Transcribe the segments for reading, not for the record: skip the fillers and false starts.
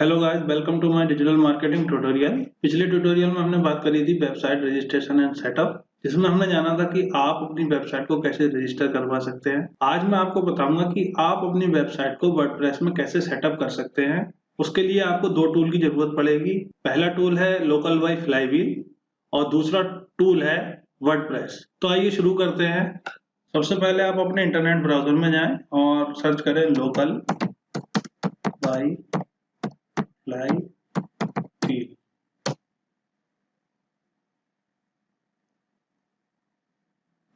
Hello guys, welcome to my digital marketing tutorial. पिछले tutorial में हमने बात करी थी वेबसाइट रजिस्ट्रेशन एंड सेटअप, जिसमें हमने जाना था कि आप अपनी वेबसाइट को कैसे रजिस्टर करवा सकते हैं। आज मैं आपको बताऊंगा कि आप अपनी वेबसाइट को वर्डप्रेस में कैसे सेटअप कर सकते हैं। उसके लिए आपको दो टूल की जरूरत पड़ेगी। पहला टूल है लोकलवाई फ्लाईव्हील और दूसरा टूल है वर्डप्रेस। तो आइए शुरू करते हैं। सबसे पहले आप अपने इंटरनेट ब्राउजर में जाएं और सर्च करें लोकल बाई फ्लाई व्हील।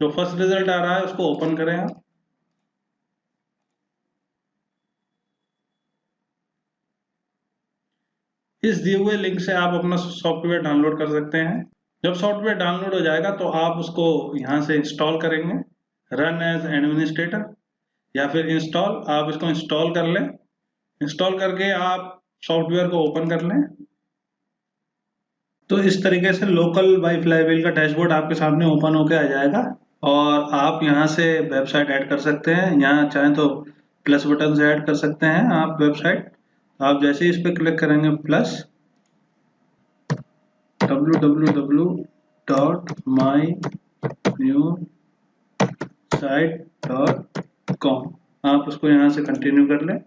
जो फर्स्ट रिजल्ट आ रहा है उसको ओपन करें आप। इस दिए हुए लिंक से आप अपना सॉफ्टवेयर डाउनलोड कर सकते हैं। जब सॉफ्टवेयर डाउनलोड हो जाएगा तो आप उसको यहाँ से इंस्टॉल करेंगे, रन एज एडमिनिस्ट्रेटर या फिर इंस्टॉल। आप इसको इंस्टॉल कर लें। इंस्टॉल करके आप सॉफ्टवेयर को ओपन कर लें। तो इस तरीके से लोकल बाई फ्लाईव्हील का डैशबोर्ड आपके सामने ओपन होके आ जाएगा और आप यहाँ से वेबसाइट ऐड कर सकते हैं। यहाँ चाहें तो प्लस बटन से ऐड कर सकते हैं आप वेबसाइट। आप जैसे ही इस पर क्लिक करेंगे प्लस www.mynewsite.com आप उसको यहाँ से कंटिन्यू कर लें।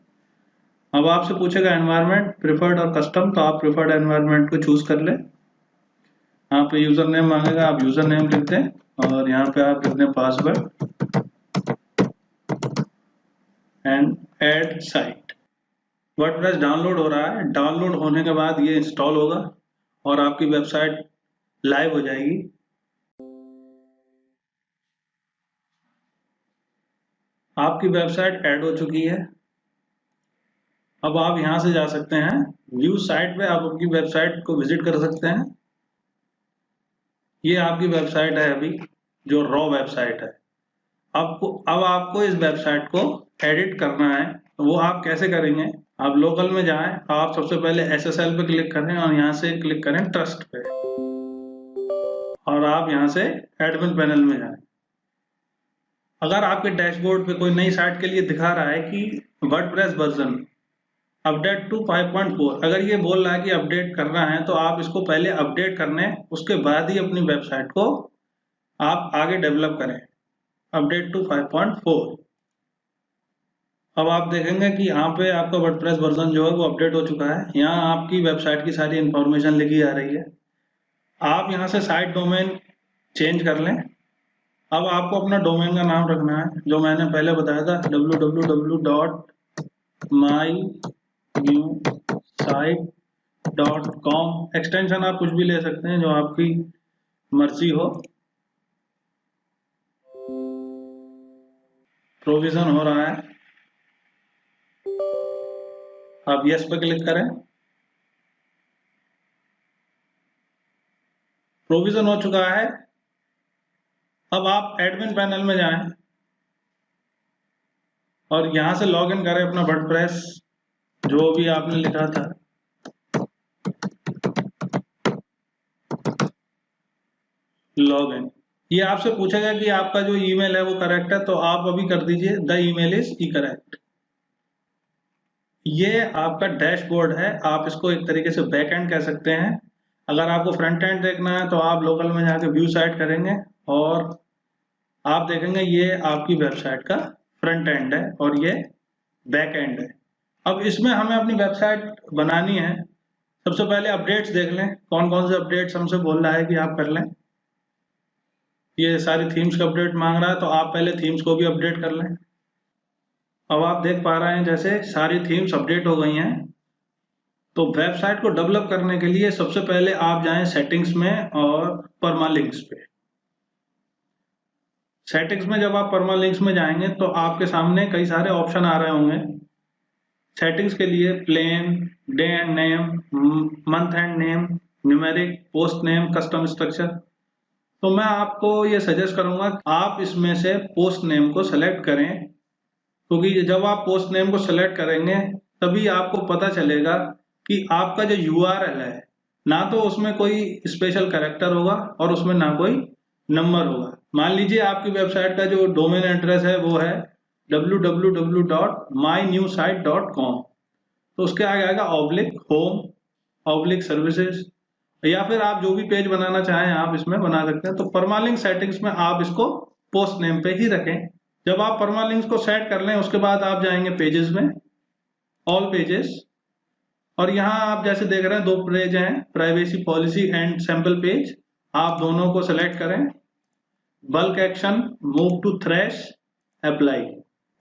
अब आपसे पूछेगा एनवायरनमेंट प्रिफर्ड और कस्टम, तो आप प्रिफर्ड एनवायरनमेंट को चूज कर लें। यहाँ पे यूजर नेम मांगेगा, आप यूजर नेम लिख दें और यहाँ पे आप लिख दें password and add site. WordPress download हो रहा है। डाउनलोड होने के बाद ये इंस्टॉल होगा और आपकी वेबसाइट लाइव हो जाएगी। आपकी वेबसाइट ऐड हो चुकी है। अब आप यहाँ से जा सकते हैं व्यू साइट पे, आप अपनी वेबसाइट को विजिट कर सकते हैं। ये आपकी वेबसाइट है अभी, जो रॉ वेबसाइट है। अब आपको इस वेबसाइट को एडिट करना है। तो वो आप कैसे करेंगे? आप लोकल में जाएं, आप सबसे पहले SSL पे क्लिक करें और यहाँ से क्लिक करें ट्रस्ट पे और आप यहाँ से एडमिन पैनल में जाएं। अगर आपके डैशबोर्ड पे कोई नई साइट के लिए दिखा रहा है कि वर्डप्रेस वर्जन अपडेट टू 5.4, अगर ये बोल रहा है कि अपडेट करना है तो आप इसको पहले अपडेट करने, उसके बाद ही अपनी वेबसाइट को आप आगे डेवलप करें। Update to 5.4। अब आप देखेंगे कि यहाँ पे आपका वर्डप्रेस वर्जन जो है वो अपडेट हो चुका है। यहाँ आपकी वेबसाइट की सारी इंफॉर्मेशन लिखी आ रही है। आप यहाँ से साइट डोमेन चेंज कर लें। अब आपको अपना डोमेन का नाम रखना है, जो मैंने पहले बताया था www.mynewsite.com। एक्सटेंशन आप कुछ भी ले सकते हैं, जो आपकी मर्जी हो। प्रोविजन हो रहा है, आप यस पे क्लिक करें। प्रोविजन हो चुका है। अब आप एडमिन पैनल में जाएं और यहां से लॉग इन करें अपना वर्डप्रेस जो भी आपने लिखा था। लॉग इन, ये आपसे पूछेगा कि आपका जो ईमेल है वो करेक्ट है, तो आप अभी कर दीजिए द ईमेल इज इकरेक्ट। ये आपका डैशबोर्ड है, आप इसको एक तरीके से बैक एंड कह सकते हैं। अगर आपको फ्रंट एंड देखना है तो आप लोकल में जाके व्यू साइट करेंगे और आप देखेंगे ये आपकी वेबसाइट का फ्रंट एंड है और ये बैक एंड है। अब इसमें हमें अपनी वेबसाइट बनानी है। सबसे पहले अपडेट्स देख लें, कौन कौन से अपडेट्स हमसे बोल रहा है कि आप कर लें। ये सारी थीम्स का अपडेट मांग रहा है, तो आप पहले थीम्स को भी अपडेट कर लें। अब आप देख पा रहे हैं जैसे सारी थीम्स अपडेट हो गई हैं। तो वेबसाइट को डेवलप करने के लिए सबसे पहले आप जाएं सेटिंग्स में और परमालिंक्स पे। सेटिंग्स में जब आप परमालिंक्स में जाएंगे तो आपके सामने कई सारे ऑप्शन आ रहे होंगे। सेटिंग्स के लिए plain, day and name, month and name, numeric, post name, custom structure. तो मैं आपको ये सजेस्ट करूंगा आप इसमें से पोस्ट नेम को सेलेक्ट करें, क्योंकि जब आप पोस्ट नेम को सेलेक्ट करेंगे तभी आपको पता चलेगा कि आपका जो URL है, ना तो उसमें कोई स्पेशल कैरेक्टर होगा और उसमें ना कोई नंबर होगा। मान लीजिए आपकी वेबसाइट का जो डोमेन एड्रेस है वो है www.mynewsite.com। तो उसके आगे आएगा ऑब्लिक होम, ऑब्लिक सर्विसेज, या फिर आप जो भी पेज बनाना चाहें आप इसमें बना सकते हैं। तो परमालिंक सेटिंग्स में आप इसको पोस्ट नेम पे ही रखें। जब आप परमालिंक्स को सेट कर लें उसके बाद आप जाएंगे पेजेस में, ऑल पेजेस, और यहाँ आप जैसे देख रहे हैं दो पेज हैं, privacy policy and sample page. आप दोनों को सेलेक्ट करें, bulk action, move to trash, apply.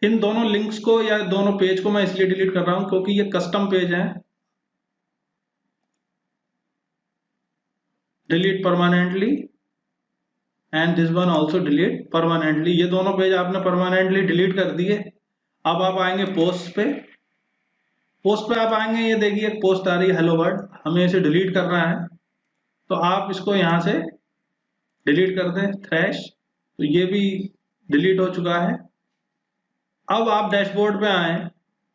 इन दोनों लिंक्स को या दोनों पेज को मैं इसलिए डिलीट कर रहा हूं क्योंकि ये कस्टम पेज हैं। Delete permanently and this one also delete permanently. ये दोनों पेज आपने परमानेंटली डिलीट कर दिए। अब आप आएंगे पोस्ट पे। पोस्ट पे आप आएंगे, ये देखिए एक पोस्ट आ रही है हेलो वर्ल्ड, हमें इसे डिलीट करना है तो आप इसको यहाँ से डिलीट कर दें, थ्रैश। तो ये भी डिलीट हो चुका है। अब आप डैशबोर्ड पे आए,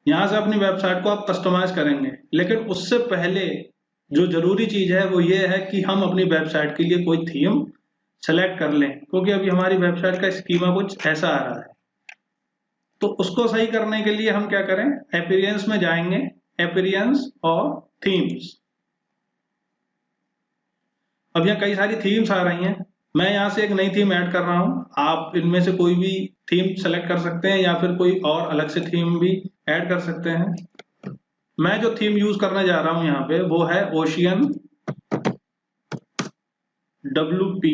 यहाँ से अपनी वेबसाइट को आप कस्टमाइज करेंगे, लेकिन उससे पहले जो जरूरी चीज है वो ये है कि हम अपनी वेबसाइट के लिए कोई थीम सेलेक्ट कर लें, क्योंकि अभी हमारी वेबसाइट का स्कीमा कुछ ऐसा आ रहा है। तो उसको सही करने के लिए हम क्या करें, अपीयरेंस में जाएंगे, अपीयरेंस और थीम्स। अब यहाँ कई सारी थीम्स आ रही हैं, मैं यहाँ से एक नई थीम ऐड कर रहा हूँ। आप इनमें से कोई भी थीम सेलेक्ट कर सकते हैं या फिर कोई और अलग से थीम भी ऐड कर सकते हैं। मैं जो थीम यूज करने जा रहा हूँ यहाँ पे वो है ओशियन WP,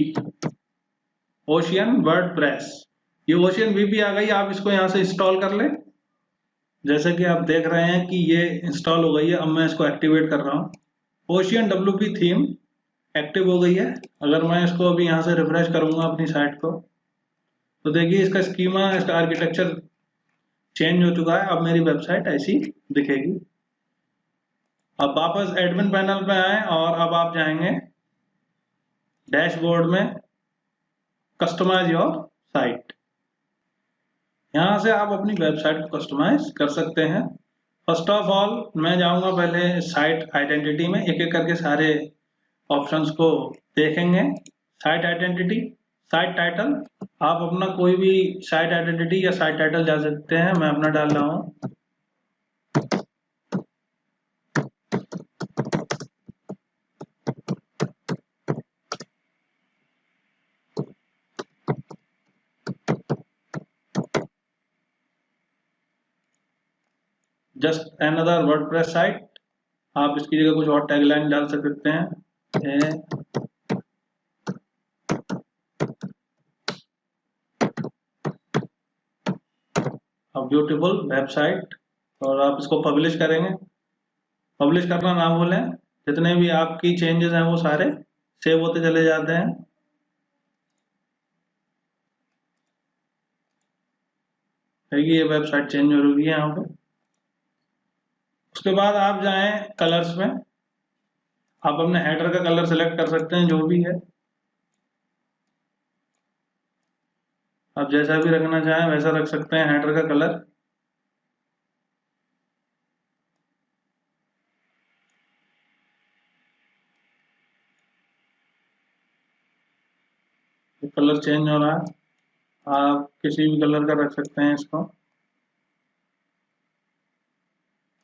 ओशियन वर्डप्रेस। ये ओशियन VP आ गई, आप इसको यहाँ से इंस्टॉल कर लें। जैसे कि आप देख रहे हैं कि ये इंस्टॉल हो गई है। अब मैं इसको एक्टिवेट कर रहा हूँ। ओशियन WP थीम एक्टिव हो गई है। अगर मैं इसको अभी यहाँ से रिफ्रेश करूंगा अपनी साइट को, तो देखिए इसका स्कीमा, इसका आर्किटेक्चर चेंज हो चुका है। अब मेरी वेबसाइट ऐसी दिखेगी। अब वापस एडमिन पैनल पे आए और अब आप जाएंगे डैशबोर्ड में, कस्टमाइज योर साइट। यहाँ से आप अपनी वेबसाइट को कस्टमाइज कर सकते हैं। फर्स्ट ऑफ ऑल मैं जाऊंगा पहले साइट आइडेंटिटी में, एक एक करके सारे ऑप्शंस को देखेंगे। साइट आइडेंटिटी, साइट टाइटल, आप अपना कोई भी साइट आइडेंटिटी या साइट टाइटल जा सकते हैं। मैं अपना डाल रहा हूँ जस्ट अनदर वर्डप्रेस साइट। आप इसकी जगह कुछ और टैगलाइन डाल सकते हैं, ब्यूटीफुल वेबसाइट, और आप इसको पब्लिश करेंगे। पब्लिश करना ना भूलें, जितने भी आपकी चेंजेस हैं वो सारे सेव होते चले जाते हैं। ये वेबसाइट चेंज हो रही है यहाँ पे। उसके बाद आप जाएं कलर्स में, आप अपने हेडर का कलर सेलेक्ट कर सकते हैं जो भी है। आप जैसा भी रखना चाहें वैसा रख सकते हैं हेडर का कलर। कलर चेंज हो रहा है, आप किसी भी कलर का रख सकते हैं इसको।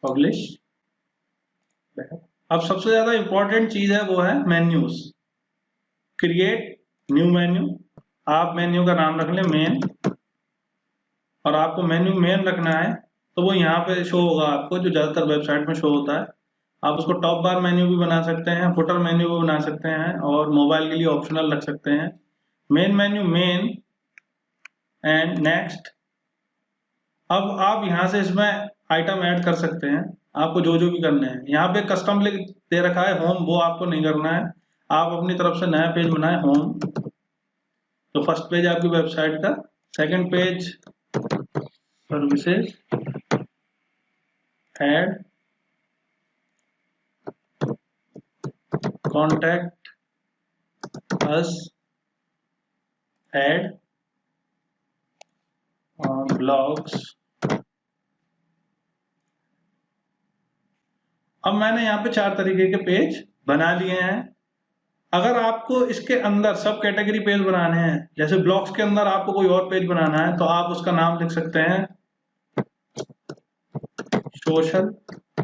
पब्लिश। अब सबसे ज्यादा इंपॉर्टेंट चीज है वो है मेन्यूज। Create new menu. आप मेन्यू का नाम रख लें मेन, और आपको मेन्यू मेन रखना है तो वो यहाँ पे शो होगा आपको, जो ज्यादातर वेबसाइट में शो होता है। आप उसको टॉप बार मेन्यू भी बना सकते हैं, फुटर मेन्यू भी बना सकते हैं, और मोबाइल के लिए ऑप्शनल रख सकते हैं। Main menu main and next. अब आप यहाँ से इसमें आइटम ऐड कर सकते हैं, आपको जो जो भी करने हैं। यहाँ पे कस्टम लिंक दे रखा है होम, वो आपको नहीं करना है। आप अपनी तरफ से नया पेज बनाए होम। तो फर्स्ट पेज आपकी वेबसाइट का, second page services, add, contact us, add, blogs. अब मैंने यहाँ पे 4 तरीके के पेज बना लिए हैं। अगर आपको इसके अंदर सब कैटेगरी पेज बनाने हैं, जैसे ब्लॉग्स के अंदर आपको कोई और पेज बनाना है, तो आप उसका नाम लिख सकते हैं social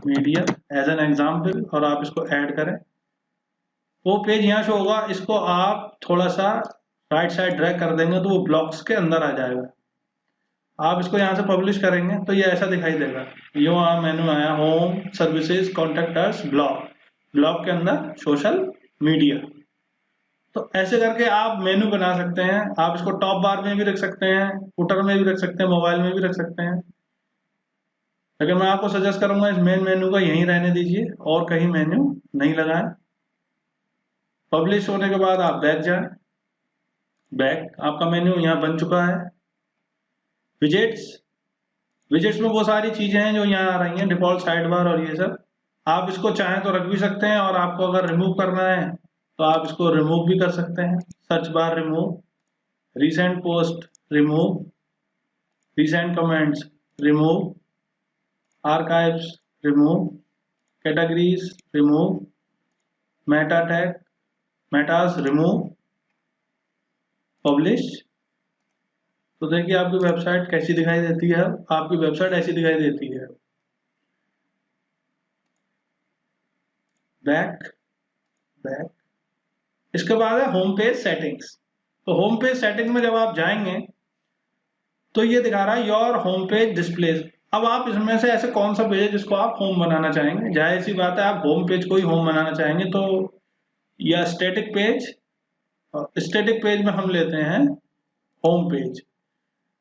media as an example और आप इसको ऐड करें। वो पेज यहाँ शो होगा, इसको आप थोड़ा सा राइट साइड ड्रैग कर देंगे तो वो ब्लॉक्स के अंदर आ जाएगा। आप इसको यहाँ से पब्लिश करेंगे तो ये ऐसा दिखाई देगा। यो मेनू आया, home, services, contact us, blog, blog के अंदर सोशल मीडिया। तो ऐसे करके आप मेनू बना सकते हैं। आप इसको टॉप बार में भी रख सकते हैं, फुटर में भी रख सकते हैं, मोबाइल में भी रख सकते हैं। लेकिन मैं आपको सजेस्ट करूंगा इस मेन मेनू को यहीं रहने दीजिए और कहीं मेन्यू नहीं लगाएं। पब्लिश होने के बाद आप बैक जाएं। बैक आपका मेन्यू यहाँ बन चुका है। विजेट्स, विजेट्स में वो सारी चीजें हैं जो यहाँ आ रही हैं, डिफॉल्ट साइड बार और ये सब। आप इसको चाहें तो रख भी सकते हैं और आपको अगर रिमूव करना है तो आप इसको रिमूव भी कर सकते हैं। Search bar remove, recent post remove, recent comments remove, archives remove, categories remove, Meta tag, Metas remove, publish. तो देखिए आपकी वेबसाइट कैसी दिखाई देती है। आपकी वेबसाइट ऐसी दिखाई देती है। Back, back. इसके बाद है होम पेज सेटिंग्स। तो होम पेज सेटिंग में जब आप जाएंगे तो ये दिखा रहा है योर होम पेज डिस्प्लेज। अब आप इसमें से ऐसे कौन सा पेज है जिसको आप होम बनाना चाहेंगे। जाहिर सी बात है आप होम पेज को ही होम बनाना चाहेंगे तो या स्टैटिक पेज, और स्टैटिक पेज में हम लेते हैं होम पेज।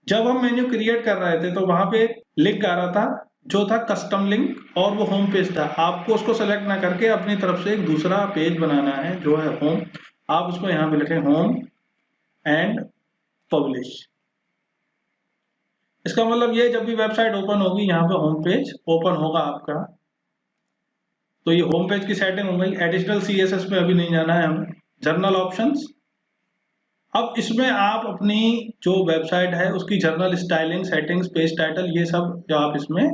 जब हम मेन्यू क्रिएट कर रहे थे तो वहां पे एक लिंक आ रहा था जो था कस्टम लिंक और वो होम पेज था। आपको उसको सेलेक्ट ना करके अपनी तरफ से एक दूसरा पेज बनाना है जो है होम। आप उसको यहाँ पे लिखें होम एंड पब्लिश। इसका मतलब ये जब भी वेबसाइट ओपन होगी यहाँ पे होम पेज ओपन होगा आपका। तो ये होम पेज की सेटिंग हो गई। एडिशनल सीएसएस में अभी नहीं जाना है हमें। जर्नल ऑप्शंस, अब इसमें आप अपनी जो वेबसाइट है उसकी journal styling, settings, page title, ये सब जो आप इसमें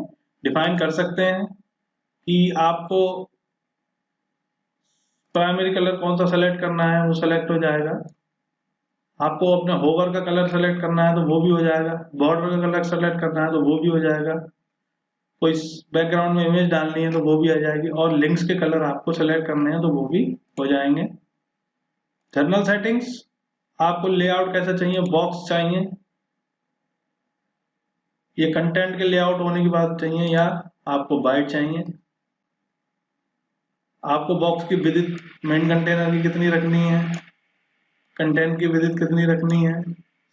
डिफाइन कर सकते हैं कि आपको प्राइमरी कलर कौन सा सेलेक्ट करना है वो सेलेक्ट हो जाएगा। आपको अपने होवर का कलर सेलेक्ट करना है तो वो भी हो जाएगा। बॉर्डर का कलर सेलेक्ट करना है तो वो भी हो जाएगा। कोई बैकग्राउंड में इमेज डालनी है तो वो भी आ जाएगी। और लिंक्स के कलर आपको सेलेक्ट करने हैं तो वो भी हो जाएंगे। जर्नल सेटिंग्स, आपको लेआउट कैसा चाहिए, बॉक्स चाहिए, ये कंटेंट के लेआउट होने की बात चाहिए या आपको बाइट चाहिए। आपको बॉक्स की विड्थ मेन कंटेनर की कितनी रखनी है, कंटेंट की विड्थ कितनी रखनी है,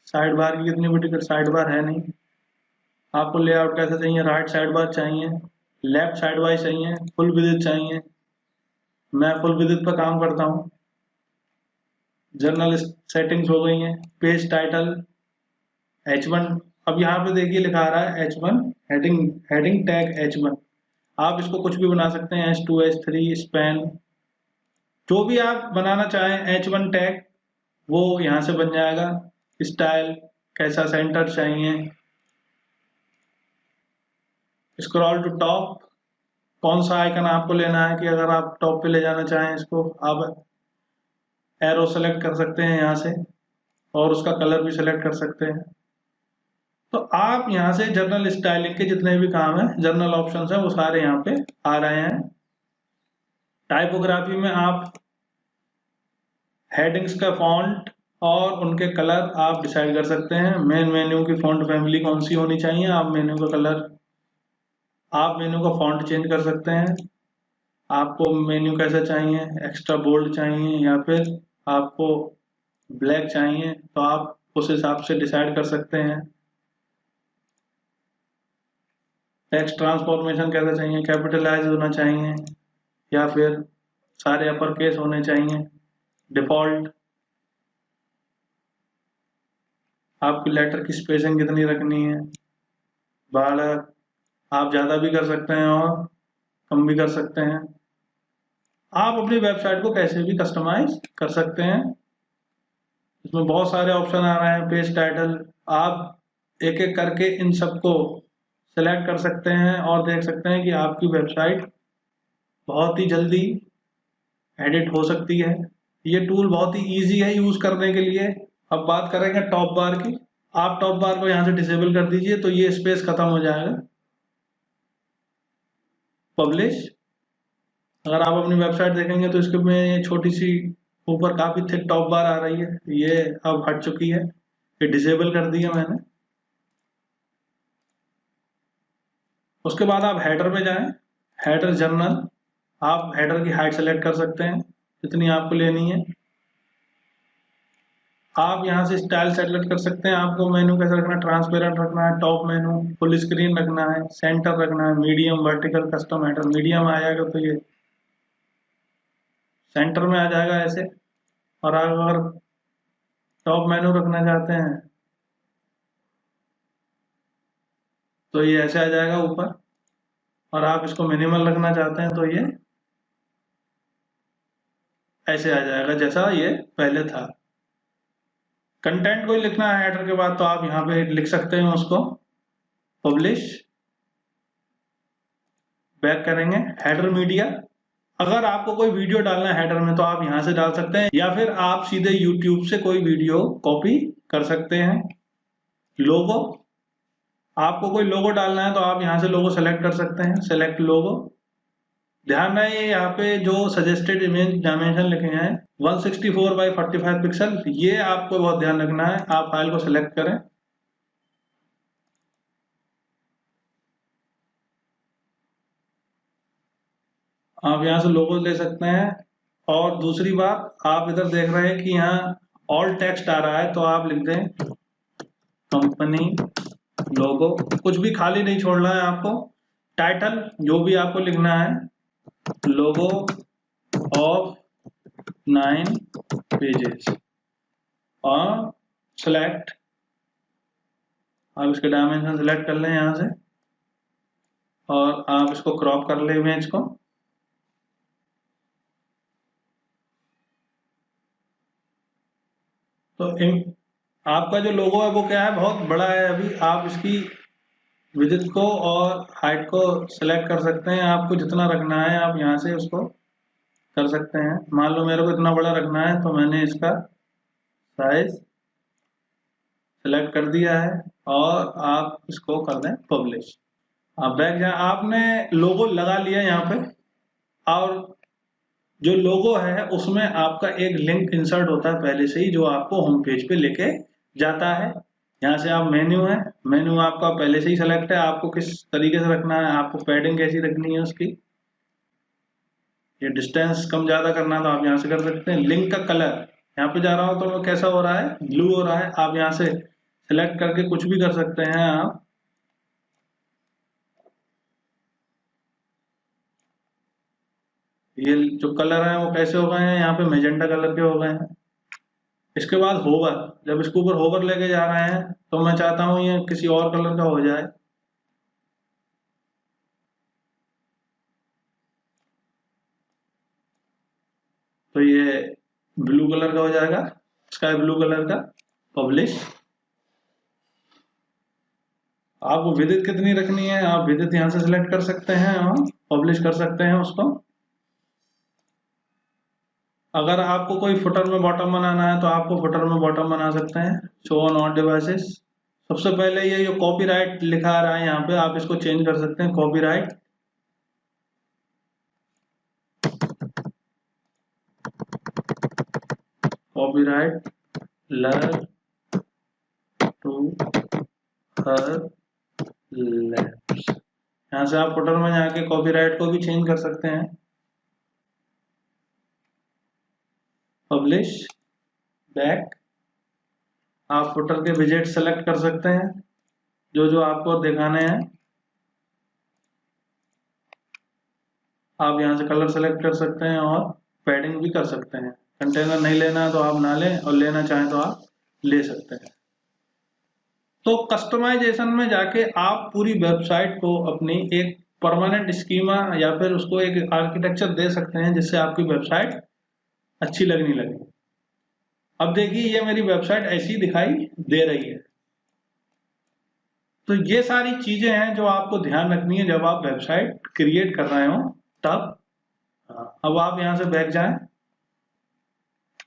साइड बार की कितनी बड़ी, साइड बार है नहीं। आपको लेआउट कैसा चाहिए, राइट साइड बार चाहिए, लेफ्ट साइड बार चाहिए, फुल विड्थ चाहिए। मैं फुल विड्थ पर काम करता हूँ। जर्नल सेटिंग्स हो गई हैं। पेज टाइटल H1, अब यहाँ पे देखिए लिखा आ रहा है H1 heading, heading tag H1। आप इसको कुछ भी बना सकते हैं, H2, H3, स्पैन, जो भी आप बनाना चाहें H1 टैग वो यहाँ से बन जाएगा। स्टाइल कैसा, सेंटर चाहिए, स्क्रॉल टू टॉप, कौन सा आइकन आपको लेना है कि अगर आप टॉप पे ले जाना चाहें इसको आप एरो सेलेक्ट कर सकते हैं यहाँ से और उसका कलर भी सेलेक्ट कर सकते हैं। तो आप यहाँ से जर्नल स्टाइलिंग के जितने भी काम है, जर्नल ऑप्शंस है, वो सारे यहाँ पे आ रहे हैं। टाइपोग्राफी में आप हेडिंग्स का फॉन्ट और उनके कलर आप डिसाइड कर सकते हैं। मेन मेन्यू की फॉन्ट फैमिली कौन सी होनी चाहिए, आप मेन्यू का कलर, आप मेन्यू का फॉन्ट चेंज कर सकते हैं। आपको मेन्यू कैसा चाहिए, एक्स्ट्रा बोल्ड चाहिए या फिर आपको ब्लैक चाहिए, तो आप उस हिसाब से डिसाइड कर सकते हैं। टेक्स्ट ट्रांसफॉर्मेशन कैसा चाहिए, कैपिटलाइज होना चाहिए या फिर सारे अपर केस होने चाहिए, डिफॉल्ट। आपकी लेटर की स्पेसिंग कितनी रखनी है, बारह, आप ज़्यादा भी कर सकते हैं और कम भी कर सकते हैं। आप अपनी वेबसाइट को कैसे भी कस्टमाइज कर सकते हैं। इसमें बहुत सारे ऑप्शन आ रहे हैं। पेज टाइटल, आप एक एक करके इन सबको सेलेक्ट कर सकते हैं और देख सकते हैं कि आपकी वेबसाइट बहुत ही जल्दी एडिट हो सकती है। ये टूल बहुत ही इजी है यूज करने के लिए। अब बात करेंगे टॉप बार की। आप टॉप बार को यहाँ से डिसेबल कर दीजिए तो ये स्पेस खत्म हो जाएगा। पब्लिश। अगर आप अपनी वेबसाइट देखेंगे तो इसके में ये छोटी सी ऊपर काफी थिक टॉप बार आ रही है, ये अब हट चुकी है, ये डिसेबल कर दी है मैंने। उसके बाद आप हेडर में जाएं, हेडर जर्नल, आप हेडर की हाइट सेलेक्ट कर सकते हैं जितनी आपको लेनी है। आप यहाँ से स्टाइल सेलेक्ट कर सकते हैं, आपको मेनू कैसा रखना है, ट्रांसपेरेंट रखना है, टॉप मेनू, फुल स्क्रीन रखना है, सेंटर रखना है, medium, vertical, custom header. Medium आ जाएगा तो ये सेंटर में आ जाएगा ऐसे, और आप अगर टॉप मेनू रखना चाहते हैं तो ये ऐसे आ जाएगा ऊपर, और आप इसको मिनिमल रखना चाहते हैं तो ये ऐसे आ जाएगा जैसा ये पहले था। कंटेंट कोई लिखना है हेडर के बाद तो आप यहाँ पे लिख सकते हैं उसको, पब्लिश। बैक करेंगे, हेडर मीडिया। अगर आपको कोई वीडियो डालना है हेडर में तो आप यहाँ से डाल सकते हैं, या फिर आप सीधे यूट्यूब से कोई वीडियो कॉपी कर सकते हैं। लोगो, आपको कोई लोगो डालना है तो आप यहाँ से लोगो सेलेक्ट कर सकते हैं, सेलेक्ट लोगो। ध्यान रहे यहाँ पे जो सजेस्टेड इमेज डायमेंशन लिखे हैं 164 बाई 45 पिक्सल, ये आपको बहुत ध्यान रखना है। आप फाइल को सेलेक्ट करें, आप यहाँ से लोगो ले सकते हैं। और दूसरी बात, आप इधर देख रहे हैं कि यहाँ ऑल टेक्स्ट आ रहा है तो आप लिख दें कंपनी लोगो, कुछ भी खाली नहीं छोड़ना है आपको। टाइटल जो भी आपको लिखना है, लोगो ऑफ 9 पेजेस, और सेलेक्ट, आप इसके डायमेंशन सेलेक्ट कर लें यहाँ से, और आप इसको क्रॉप कर लें इमेज को। तो आपका जो लोगो है वो क्या है, बहुत बड़ा है। अभी आप इसकी विड्थ को और हाइट को सिलेक्ट कर सकते हैं, आपको जितना रखना है आप यहाँ से उसको कर सकते हैं। मान लो मेरे को इतना बड़ा रखना है तो मैंने इसका साइज सेलेक्ट कर दिया है, और आप इसको कर दें पब्लिश। आप बैक जाए, आपने लोगो लगा लिया यहाँ पे, और जो लोगो है उसमें आपका एक लिंक इंसर्ट होता है पहले से ही, जो आपको होम पेज पे लेके जाता है। यहाँ से आप मेन्यू है, मेन्यू आपका पहले से ही सेलेक्ट है, आपको किस तरीके से रखना है, आपको पैडिंग कैसी रखनी है उसकी, ये डिस्टेंस कम ज्यादा करना है तो आप यहाँ से कर सकते हैं। लिंक का कलर, यहाँ पे जा रहा हो तो वो कैसा हो रहा है, ब्लू हो रहा है, आप यहाँ से सिलेक्ट करके कुछ भी कर सकते हैं आप। ये जो कलर है वो कैसे हो गए हैं, यहाँ पे मेजेंटा कलर के हो गए हैं। इसके बाद होवर, जब इसके ऊपर होवर लेके जा रहे हैं तो मैं चाहता हूँ ये किसी और कलर का हो जाए, तो ये ब्लू कलर का हो जाएगा, स्काई ब्लू कलर का। पब्लिश। आपको विड्थ कितनी रखनी है, आप विड्थ यहाँ से सिलेक्ट कर सकते हैं और पब्लिश कर सकते हैं उसको। अगर आपको कोई फुटर में बॉटम बनाना है तो आपको फुटर में बॉटम बना सकते हैं। शो ऑन ऑल डिवाइसेस, सबसे पहले ये जो कॉपीराइट लिखा आ रहा है यहाँ पे, आप इसको चेंज कर सकते हैं, copyright. Copyright learn to her labs, यहाँ से आप फुटर में जाके कॉपीराइट को भी चेंज कर सकते हैं। पब्लिश, बैक, आप फुटर के विजेट सेलेक्ट कर सकते हैं जो जो आपको दिखाने हैं। आप यहाँ से कलर सेलेक्ट कर सकते हैं और पैडिंग भी कर सकते हैं। कंटेनर नहीं लेना है तो आप ना लें, और लेना चाहें तो आप ले सकते हैं। तो कस्टमाइजेशन में जाके आप पूरी वेबसाइट को अपनी एक परमानेंट स्कीमा या फिर उसको एक आर्किटेक्चर दे सकते हैं जिससे आपकी वेबसाइट अच्छी लगने लगे। अब देखिए ये मेरी वेबसाइट ऐसी दिखाई दे रही है। तो ये सारी चीजें हैं जो आपको ध्यान रखनी है जब आप वेबसाइट क्रिएट कर रहे हो तब। अब आप यहाँ से बैक जाएं।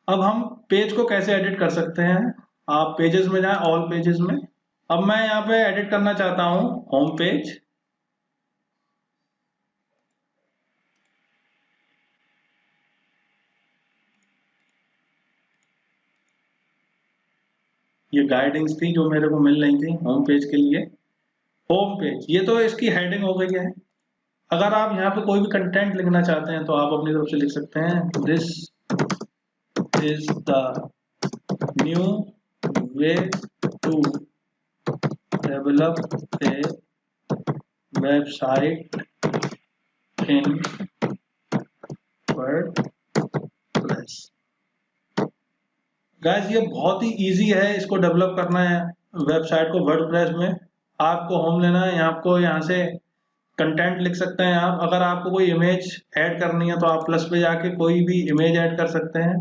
अब हम पेज को कैसे एडिट कर सकते हैं, आप पेजेस में जाएं, ऑल पेजेस में। अब मैं यहाँ पे एडिट करना चाहता हूँ होम पेज। ये गाइडिंग्स थी जो मेरे को मिल रही थी होम पेज के लिए। होम पेज, ये तो इसकी हेडिंग हो गई है। अगर आप यहाँ पे कोई भी कंटेंट लिखना चाहते हैं तो आप अपनी तरफ से लिख सकते हैं, this is the new way to develop a website in WordPress. Guys ये बहुत ही इजी है, इसको डेवलप करना है वेबसाइट को वर्डप्रेस में। आपको होम लेना है, आपको यहाँ से कंटेंट लिख सकते हैं आप। अगर आपको कोई इमेज ऐड करनी है तो आप प्लस पे जाके कोई भी इमेज ऐड कर सकते हैं,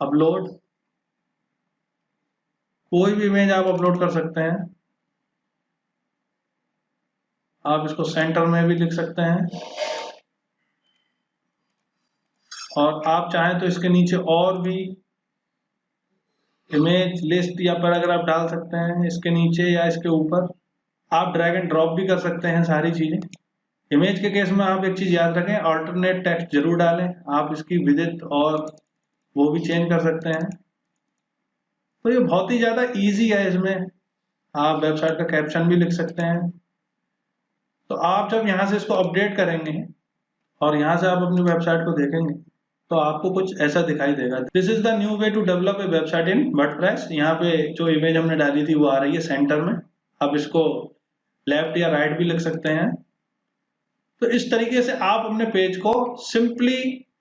अपलोड, कोई भी इमेज आप अपलोड कर सकते हैं। आप इसको सेंटर में भी लिख सकते हैं, और आप चाहें तो इसके नीचे और भी इमेज लिस्ट या पैराग्राफ डाल सकते हैं, इसके नीचे या इसके ऊपर। आप ड्रैग एंड ड्रॉप भी कर सकते हैं सारी चीजें। इमेज के केस में आप एक चीज याद रखें, अल्टरनेट टेक्स्ट जरूर डालें। आप इसकी विड्थ और वो भी चेंज कर सकते हैं। तो ये बहुत ही ज्यादा इजी है। इसमें आप वेबसाइट का कैप्शन भी लिख सकते हैं। तो आप जब यहाँ से इसको अपडेट करेंगे और यहाँ से आप अपनी वेबसाइट को देखेंगे तो आपको कुछ ऐसा दिखाई देगा, this is the new way to develop a website in WordPress. यहाँ पे जो इमेज हमने डाली थी वो आ रही है सेंटर में। आप इसको लेफ्ट या राइट भी लिख सकते हैं। तो इस तरीके से आप अपने पेज को सिंपली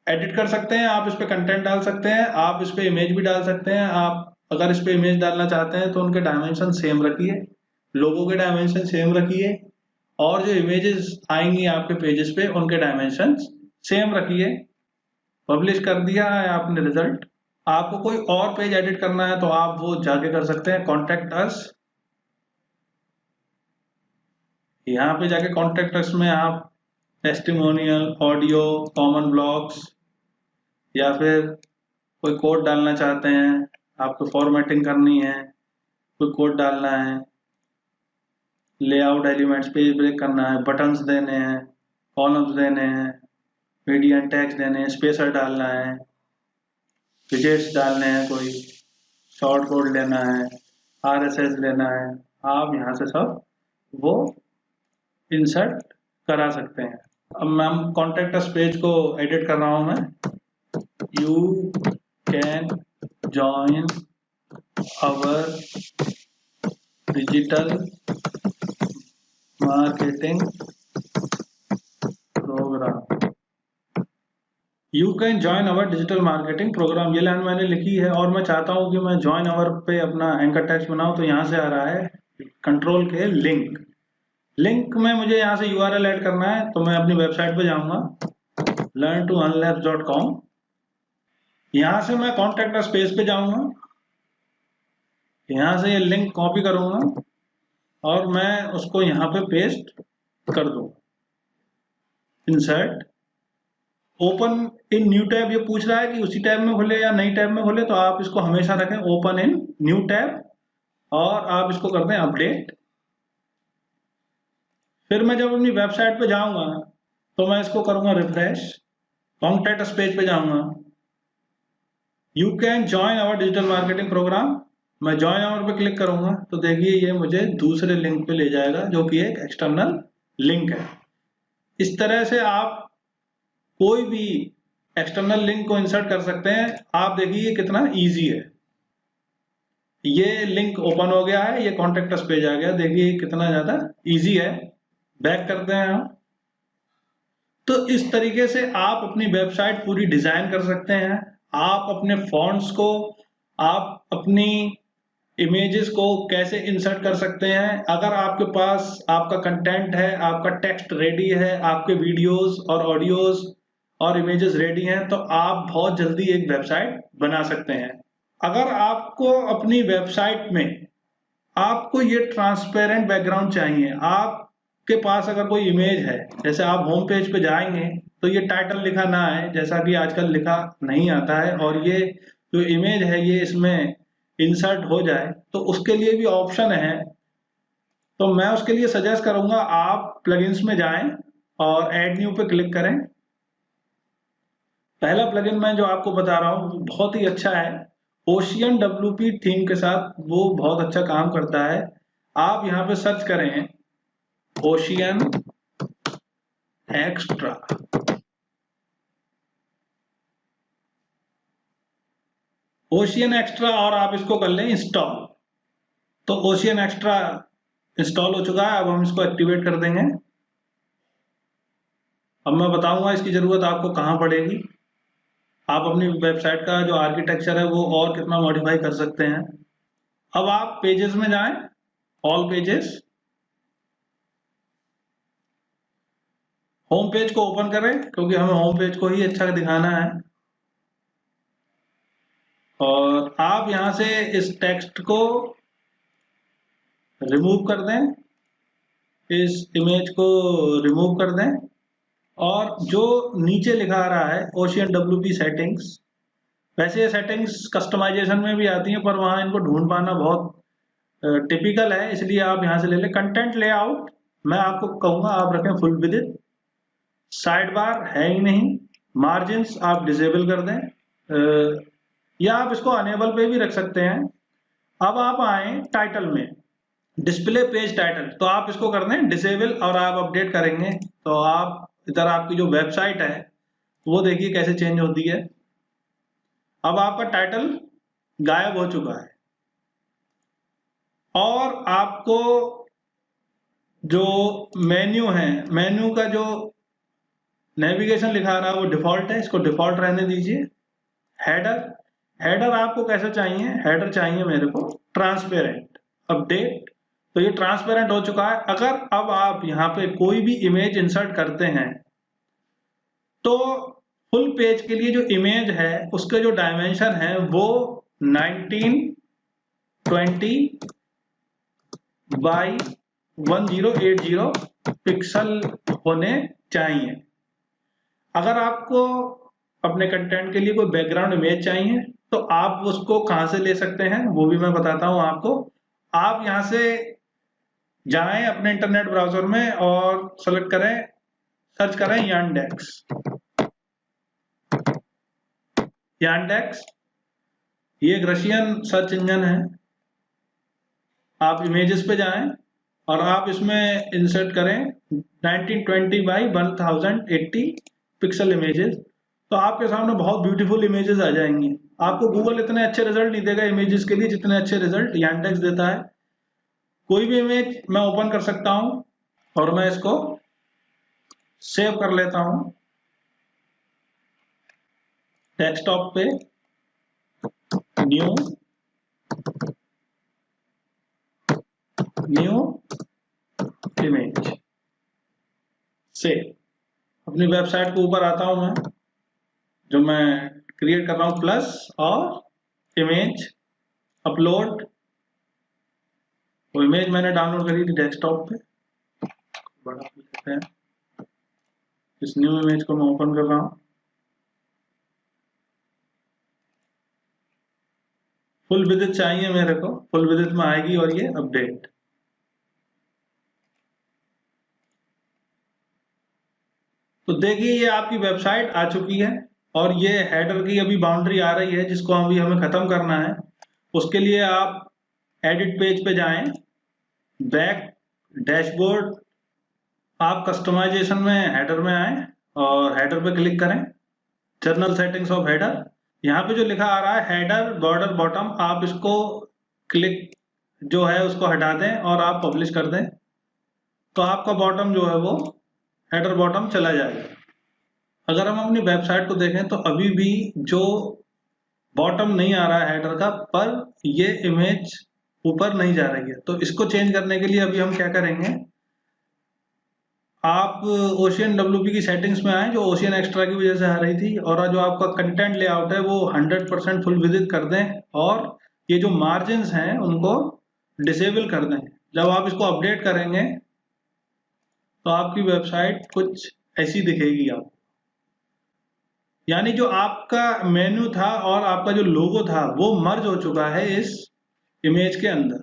एडिट कर सकते हैं। आप इस पे कंटेंट डाल सकते हैं, आप इस पे इमेज भी डाल सकते हैं। आप अगर इस पे इमेज डालना चाहते हैं तो उनके डायमेंशन सेम रखिए, लोगो के डायमेंशन सेम रखिए, और जो इमेजेस आएंगी आपके पेजेस पे उनके डायमेंशन सेम रखिए। पब्लिश कर दिया है आपने रिजल्ट। आपको कोई और पेज एडिट करना है तो आप वो जाके कर सकते हैं, कॉन्टेक्ट अस। यहाँ पे जाके कॉन्टेक्ट अस में आप टेस्टिमोनियल, ऑडियो, कॉमन ब्लॉग्स, या फिर कोई कोड डालना चाहते हैं, आपको फॉर्मेटिंग करनी है, कोई कोड डालना है, लेआउट एलिमेंट्स, पेज ब्रेक करना है, बटन्स देने हैं, कॉलम्स देने हैं, मीडिया टैग्स देने हैं, स्पेसर डालना है, विजेट्स डालने हैं, कोई शॉर्ट कोड लेना है, आरएसएस लेना है, आप यहाँ से सब वो इंसर्ट करा सकते हैं। अब मैम कॉन्टेक्ट अस पेज को एडिट कर रहा हूँ मैं। You can join our digital marketing program. You can join our digital marketing program, ये लाइन मैंने लिखी है और मैं चाहता हूँ कि मैं join our पे अपना एंकर टेक्स्ट बनाऊँ। तो यहाँ से आ रहा है कंट्रोल के लिंक। लिंक में मुझे यहाँ से URL ऐड करना है, तो मैं अपनी वेबसाइट पे जाऊँगा learn2earnlabs.com। यहाँ से मैं कॉन्टेक्ट अस पेज पे जाऊँगा, यहाँ से ये लिंक कॉपी करूँगा और मैं उसको यहाँ पे पेस्ट कर दूँगा। Insert, open in new tab, ये पूछ रहा है कि उसी टैब में खोले या नई टैब में खोले, तो आप इसको हमेशा रखें ओपन इन न्यू टैब और आप इसको कर दें अपडेट। फिर मैं जब अपनी वेबसाइट पे जाऊँगा तो मैं इसको करूँगा रिफ्रेश, कॉन्टेक्ट अस पेज पे जाऊँगा, you can join our digital marketing programme, मैं ज्वाइन आवर पे क्लिक करूंगा तो देखिए ये मुझे दूसरे लिंक पे ले जाएगा जो कि एक एक्सटर्नल लिंक है। इस तरह से आप कोई भी एक्सटर्नल लिंक को इंसर्ट कर सकते हैं। आप देखिए कितना इजी है। ये लिंक ओपन हो गया है, ये कॉन्टेक्ट अस पेज आ गया, देखिए कितना ज्यादा इजी है। बैक करते हैं हम। तो इस तरीके से आप अपनी वेबसाइट पूरी डिजाइन कर सकते हैं। आप अपने फॉन्ट्स को, आप अपनी इमेजेस को कैसे इंसर्ट कर सकते हैं। अगर आपके पास आपका कंटेंट है, आपका टेक्स्ट रेडी है, आपके वीडियोस और ऑडियोज और इमेजेस रेडी हैं, तो आप बहुत जल्दी एक वेबसाइट बना सकते हैं। अगर आपको अपनी वेबसाइट में आपको ये ट्रांसपेरेंट बैकग्राउंड चाहिए, आपके पास अगर कोई इमेज है, जैसे आप होम पेज पे जाएंगे तो ये टाइटल लिखा ना है, जैसा कि आजकल लिखा नहीं आता है, और ये जो इमेज है ये इसमें इंसर्ट हो जाए, तो उसके लिए भी ऑप्शन है। तो मैं उसके लिए सजेस्ट करूंगा आप प्लगइन्स में जाएं और ऐड न्यू पे क्लिक करें। पहला प्लगइन मैं जो आपको बता रहा हूँ बहुत ही अच्छा है, ओशियन WP थीम के साथ वो बहुत अच्छा काम करता है। आप यहाँ पे सर्च करें ओशियन एक्स्ट्रा, ओशियन एक्स्ट्रा, और आप इसको कर लें इंस्टॉल। तो ओशियन एक्स्ट्रा इंस्टॉल हो चुका है। अब हम इसको एक्टिवेट कर देंगे। अब मैं बताऊंगा इसकी जरूरत आपको कहाँ पड़ेगी। आप अपनी वेबसाइट का जो आर्किटेक्चर है वो और कितना मॉडिफाई कर सकते हैं। अब आप पेजेस में जाएं, ऑल पेजेस, होम पेज को ओपन करें क्योंकि हमें होम पेज को ही अच्छा दिखाना है। और आप यहां से इस टेक्स्ट को रिमूव कर दें, इस इमेज को रिमूव कर दें, और जो नीचे लिखा आ रहा है ओशियन WP सेटिंग्स, वैसे ये सेटिंग्स कस्टमाइजेशन में भी आती हैं पर वहां इनको ढूंढ पाना बहुत टिपिकल है, इसलिए आप यहां से ले लें। कंटेंट लेआउट मैं आपको कहूंगा आप रखें फुल विड्थ, साइड बार है ही नहीं, मार्जिन्स आप डिसेबल कर दें, या आप इसको अनेबल पे भी रख सकते हैं। अब आप आए टाइटल में, डिस्प्ले पेज टाइटल, तो आप इसको कर दें डिसेबल, और आप अपडेट करेंगे तो आप इधर आपकी जो वेबसाइट है वो देखिए कैसे चेंज होती है। अब आपका टाइटल गायब हो चुका है, और आपको जो मेन्यू है, मेन्यू का जो नेविगेशन लिखा रहा है वो डिफॉल्ट है, इसको डिफॉल्ट रहने दीजिए। हेडर, हेडर आपको कैसे चाहिए? हेडर चाहिए मेरे को ट्रांसपेरेंट। अपडेट, तो ये ट्रांसपेरेंट हो चुका है। अगर अब आप यहाँ पे कोई भी इमेज इंसर्ट करते हैं तो फुल पेज के लिए जो इमेज है उसके जो डायमेंशन है वो 1920 बाई 1080 पिक्सल होने चाहिए। अगर आपको अपने कंटेंट के लिए कोई बैकग्राउंड इमेज चाहिए तो आप उसको कहां से ले सकते हैं वो भी मैं बताता हूं आपको। आप यहां से जाएं अपने इंटरनेट ब्राउजर में और सेलेक्ट करें, सर्च करें यांडेक्स। यांडेक्स ये एक रशियन सर्च इंजन है। आप इमेजेस पे जाएं और आप इसमें इंसर्ट करें 1920 बाई 1080 पिक्सल इमेजेस, तो आपके सामने बहुत ब्यूटीफुल इमेजेस आ जाएंगी। आपको गूगल इतने अच्छे रिजल्ट नहीं देगा इमेजेस के लिए जितने अच्छे रिजल्ट यांडेक्स देता है। कोई भी इमेज मैं ओपन कर सकता हूं और मैं इसको सेव कर लेता हूं डेस्कटॉप पे, न्यू, न्यू इमेज से अपनी वेबसाइट के ऊपर आता हूं मैं, जो मैं क्रिएट कर रहा हूं, प्लस और इमेज अपलोड। वो इमेज मैंने डाउनलोड करी थी डेस्कटॉप पे, बड़ा करते हैं। इस न्यू इमेज को मैं ओपन कर रहा हूं, फुल विड्थ चाहिए मेरे को, फुल विड्थ में आएगी और ये अपडेट। तो देखिए ये आपकी वेबसाइट आ चुकी है और ये हेडर की अभी बाउंड्री आ रही है जिसको अभी हमें खत्म करना है। उसके लिए आप एडिट पेज पे जाएं, बैक, डैशबोर्ड, आप कस्टमाइजेशन में हेडर में आए और हेडर पे क्लिक करें, जर्नल सेटिंग्स ऑफ हेडर। यहाँ पे जो लिखा आ रहा है हेडर बॉर्डर बॉटम, आप इसको क्लिक जो है उसको हटा दें और आप पब्लिश कर दें, तो आपका बॉटम जो है वो हेडर बॉटम चला जाएगा। अगर हम अपनी वेबसाइट को देखें तो अभी भी जो बॉटम नहीं आ रहा है हेडर का, पर ये इमेज ऊपर नहीं जा रही है। तो इसको चेंज करने के लिए अभी हम क्या करेंगे, आप ओशियन WP की सेटिंग्स में आए जो ओशियन एक्स्ट्रा की वजह से आ रही थी, और जो आपका कंटेंट लेआउट है वो 100% फुल विड्थ कर दें और ये जो मार्जिन्स हैं उनको डिसेबल कर दें। जब आप इसको अपडेट करेंगे तो आपकी वेबसाइट कुछ ऐसी दिखेगी आपको, यानी जो आपका मेन्यू था और आपका जो लोगो था वो मर्ज हो चुका है इस इमेज के अंदर।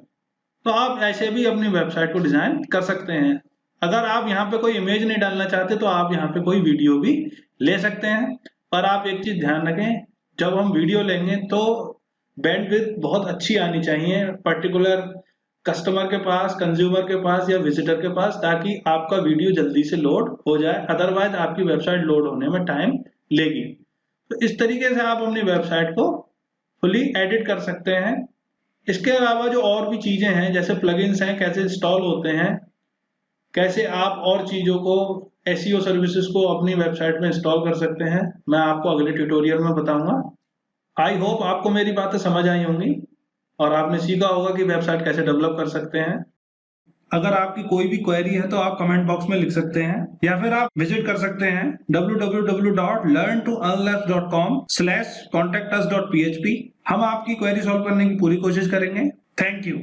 तो आप ऐसे भी अपनी वेबसाइट को डिजाइन कर सकते हैं। अगर आप यहाँ पे कोई इमेज नहीं डालना चाहते तो आप यहाँ पे कोई वीडियो भी ले सकते हैं, पर आप एक चीज ध्यान रखें, जब हम वीडियो लेंगे तो बैंडविड्थ बहुत अच्छी आनी चाहिए पर्टिकुलर कस्टमर के पास, कंज्यूमर के पास या विजिटर के पास, ताकि आपका वीडियो जल्दी से लोड हो जाए। अदरवाइज आपकी वेबसाइट लोड होने में टाइम लेगी। तो इस तरीके से आप अपनी वेबसाइट को फुली एडिट कर सकते हैं। इसके अलावा जो और भी चीजें हैं जैसे प्लगइन्स हैं, कैसे इंस्टॉल होते हैं, कैसे आप और चीजों को एसईओ सर्विसेज को अपनी वेबसाइट में इंस्टॉल कर सकते हैं, मैं आपको अगले ट्यूटोरियल में बताऊंगा। आई होप आपको मेरी बातें समझ आई होंगी और आपने सीखा होगा कि वेबसाइट कैसे डेवलप कर सकते हैं। अगर आपकी कोई भी क्वेरी है तो आप कमेंट बॉक्स में लिख सकते हैं या फिर आप विजिट कर सकते हैं www.learntoearnless.com/contactus.php। हम आपकी क्वेरी सॉल्व करने की पूरी कोशिश करेंगे। Thank you.